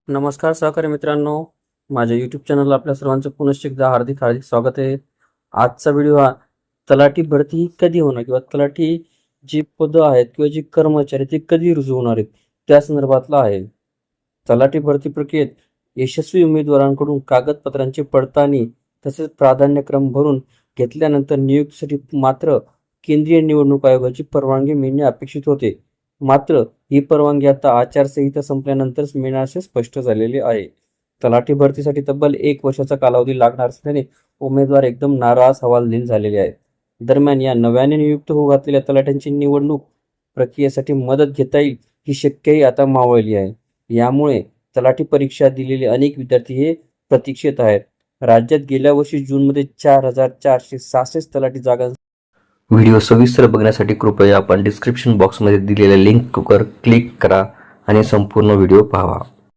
नमस्कार सहकारी मित्रांनो, माझ्या यूट्यूब चॅनलला आपल्या सर्वांचं पुनश्च एकदा हार्दिक स्वागत आहे. आजचा व्हिडिओ हा तलाठी भरती ही कधी होणार किंवा तलाठी जी पदं आहेत किंवा जी कर्मचारी ते कधी रुजू होणार आहेत त्या संदर्भातला आहे. तलाठी भरती प्रक्रियेत यशस्वी उमेदवारांकडून कागदपत्रांची पडताळणी तसेच प्राधान्यक्रम भरून घेतल्यानंतर नियुक्तीसाठी मात्र केंद्रीय निवडणूक आयोगाची परवानगी मिळणे अपेक्षित होते. मात्र ही परवानगी आता आचारसंहिता संपल्यानंतरच मिळणार असे स्पष्ट झालेले आहे. तलाठी भरतीसाठी तब्बल 1 वर्षाचा कालावधी लागणार असल्याने उमेदवार एकदम नाराज हवालदिल झालेले आहेत. दरम्यान या नव्याने नियुक्त होऊ घातलेल्या तलाठ्यांची निवडणूक प्रक्रियेसाठी मदत घेता येईल ही शक्यही आता मावळली आहे. यामुळे तलाठी परीक्षा दिलेले अनेक विद्यार्थी हे प्रतीक्षेत आहेत. राज्यात गेल्या वर्षी जूनमध्ये 4,466 तलाठी जागा. व्हिडिओ सविस्तर बघण्यासाठी कृपया आपण डिस्क्रिप्शन बॉक्समध्ये दिलेल्या लिंकवर क्लिक करा आणि संपूर्ण व्हिडिओ पहा.